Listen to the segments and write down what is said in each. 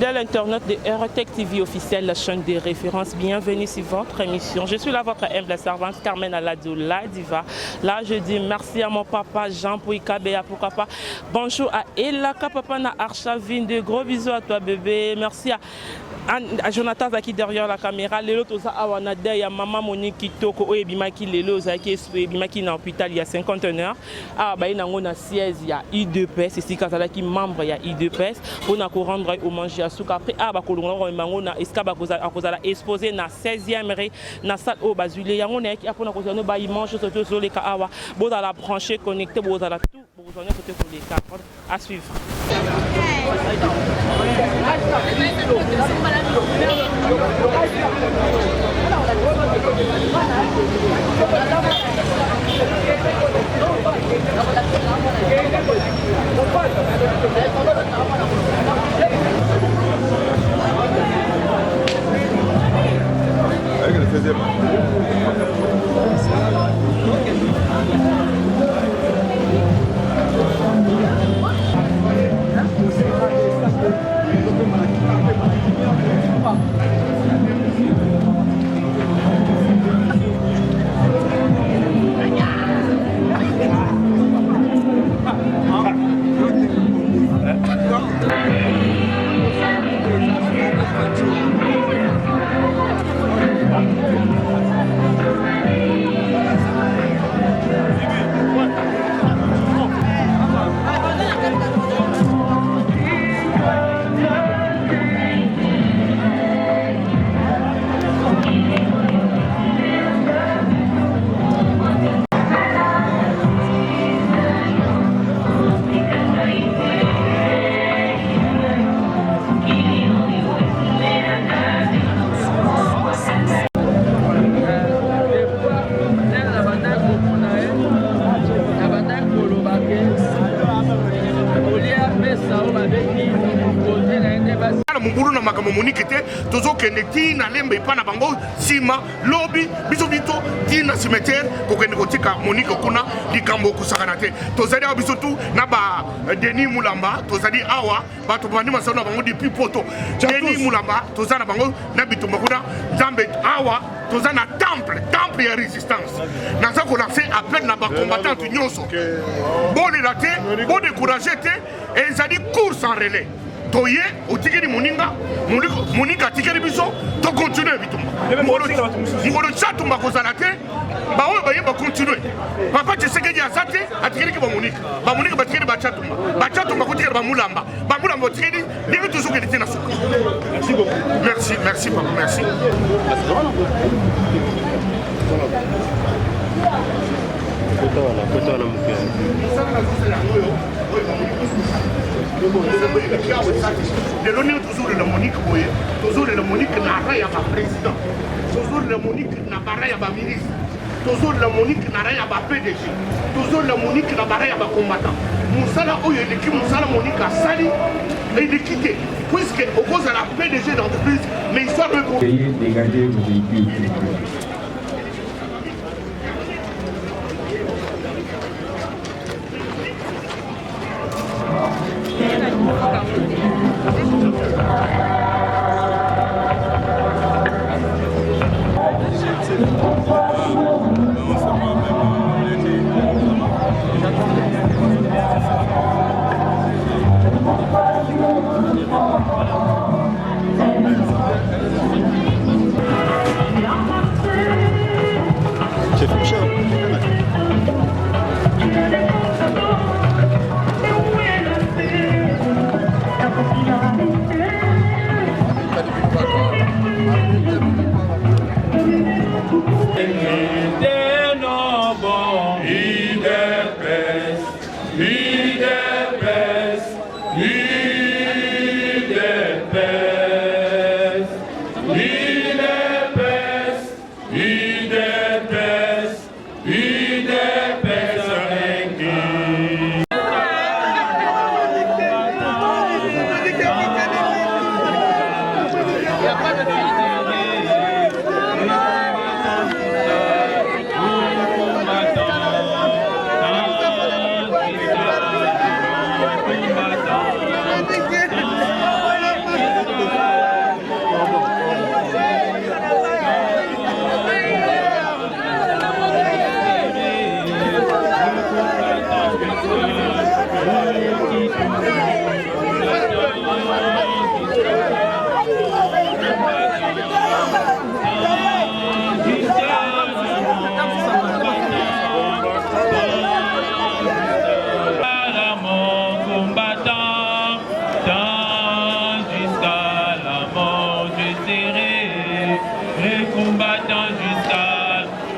Dès l'internaute de RTech TV officiel, la chaîne des références, bienvenue sur votre émission. Je suis là, votre humble servante Carmen Aladou, la diva. Là, je dis merci à mon papa Jean Pouikabea pour papa. Bonjour à Elaka, papa na Archavine, de gros bisous à toi bébé. Merci à Jonathan qui derrière la caméra. Les autres, il y a maman Monique Kitoko, et Bimaki Lelo, Bimaki dans l'hôpital il y a 51 heures. Ah, bah, il y a 16, il y a I2PS, ici, quand il y a membre, il y a I2PS. On a rendre hommage à ce qu'après, ah, bah, on a exposé dans 16e ré, dans la salle au Basile. Il y a un qui a pour mange sur les Kawa. Vous allez la brancher, connecter, vous allez tout, vous allez côté pour les cas. À suivre. Munguru na makambo Monique te tozo kende tina lembe ipana bango sima lobby biso bito tina cimetière ko kende kotika Monique kuna likambo kusakana te tozali biso tu na ba Denis Mulamba tozali awa bato bandi masana bango depuis poto Denis Mulamba tozana bango na bitumba kuna Zambe awa tozana temple ya résistance naza ko lancer appel na ba combattant nyonso bon la te bon décourager te et ezali course en relais Toye, au ticket de Moninga, Monika ticket de Biso, to continuer bitumba. Molo chatumba kozalate, ba oyo ba continuer. Papa je sais que ya sate, atikeli ki ba Monika. Ba Monika ba ticket ba chatumba. Ba chatumba ko ticket ba Mulamba. Ba Mulamba ticket ni toujours que na suka. Merci beaucoup. Merci papa, merci. Kota na mke. De l'honneur toujours de la Monique Boye, toujours de la Monique Naraya ba président, toujours de la Monique Nabaraya ba ministre, toujours de la Monique Naraya ba PDG, toujours de la Monique Nabaraya ba combattant. Moussala Oye l'équipe Moussala Monique a sali et il est quitté, puisque au cause de la PDG d'entreprise, mais il soit regroupé. Dégagez vos véhicules.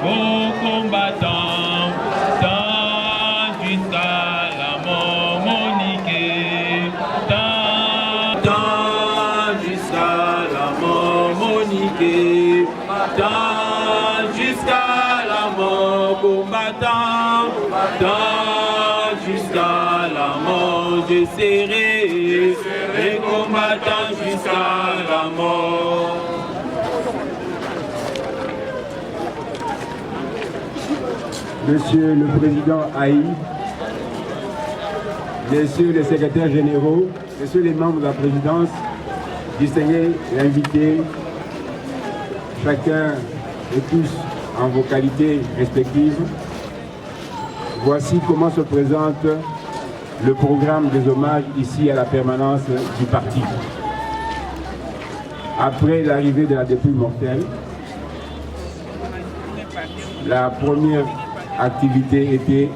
aux combattants, tant jusqu'à la mort, Monique, tant jusqu'à la mort, Monique, tant jusqu'à la mort, combattant, tant jusqu'à la mort, je serai, et combattant jusqu'à la mort. Monsieur le Président Haï, Messieurs les secrétaires généraux, Messieurs les membres de la présidence, distingués et invités, chacun et tous en vos qualités respectives, voici comment se présente le programme des hommages ici à la permanence du parti. Après l'arrivée de la dépouille mortelle, la première activité était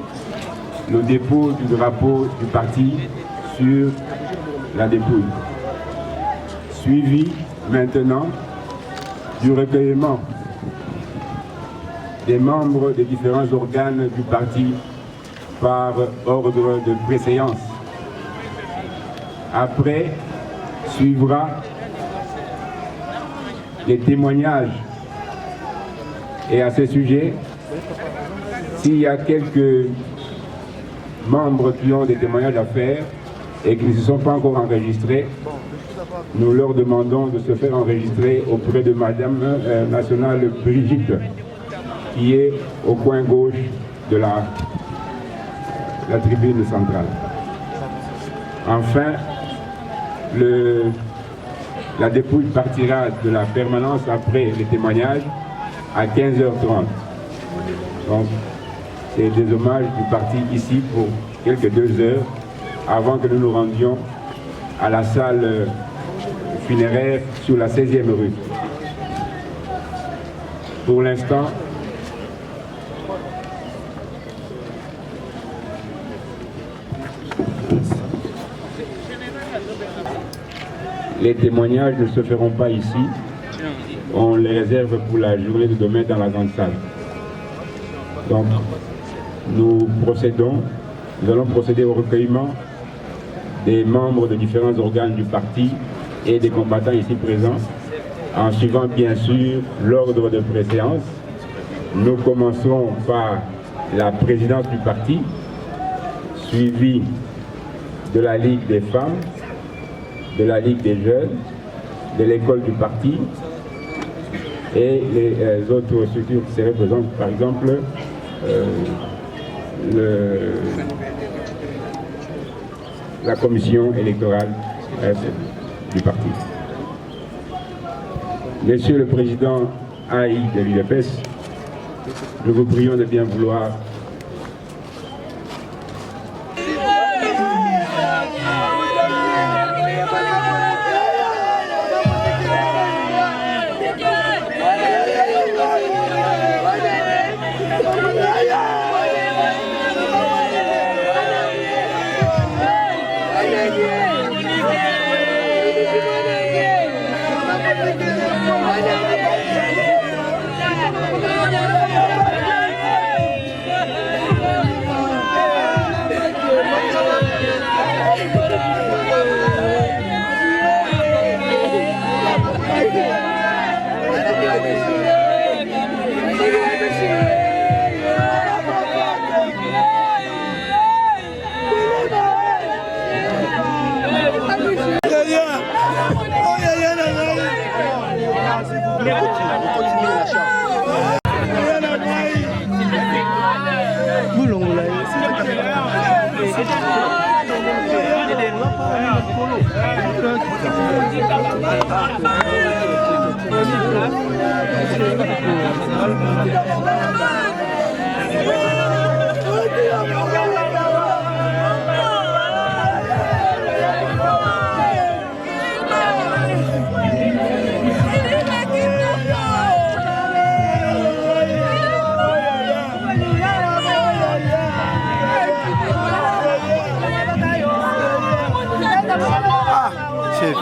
le dépôt du drapeau du parti sur la dépouille. Suivi maintenant du recueillement des membres des différents organes du parti par ordre de préséance. Après, suivra les témoignages. Et à ce sujet, s'il y a quelques membres qui ont des témoignages à faire et qui ne se sont pas encore enregistrés, nous leur demandons de se faire enregistrer auprès de Madame Nationale Brigitte, qui est au coin gauche de la tribune centrale. Enfin, la dépouille partira de la permanence après les témoignages à 15h30. Donc, c'est des hommages du parti ici pour quelques 2 heures avant que nous nous rendions à la salle funéraire sur la 16e rue. Pour l'instant, les témoignages ne se feront pas ici. On les réserve pour la journée de demain dans la grande salle. Donc, nous allons procéder au recueillement des membres de différents organes du parti et des combattants ici présents, en suivant bien sûr l'ordre de préséance. Nous commencerons par la présidence du parti, suivie de la Ligue des femmes, de la Ligue des jeunes, de l'école du parti et les autres structures qui se représentent, par exemple la commission électorale du parti. Monsieur le Président Haï de l'UDPS, nous vous prions de bien vouloir chef.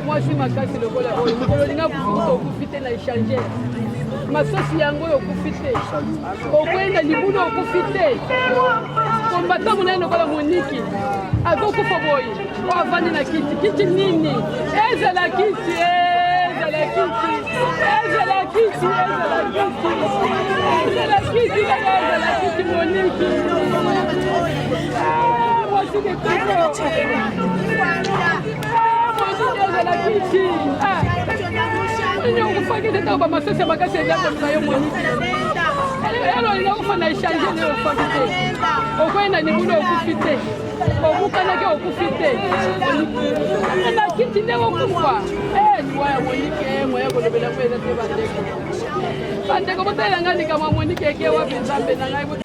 Moi, je suis ma casse le vol. Je profiter de l'échanger. Ma sosie yango yo profiter. Okwenda libuno profiter. Combattant mon eno kala moniki. Ako kufa boy. O avani na kiti. Kiti nini? Eza la kiti. Eza la kiti. Eza la kiti. Eza la kiti. Eza la kiti moniki. Moi je suis des la kiti. Nyo kufaki teta ba masosi makasi ya kwa yo moniki. Elo ina kufanya échanger leo fakite. Okwenda ni buno okufite. Okukana ke okufite. Na kiti ndewo kufa. Niwaya moniki moya kolobela kweza te bandeko. Bandeko botela ngani kama moniki ke wa bizambe na ngai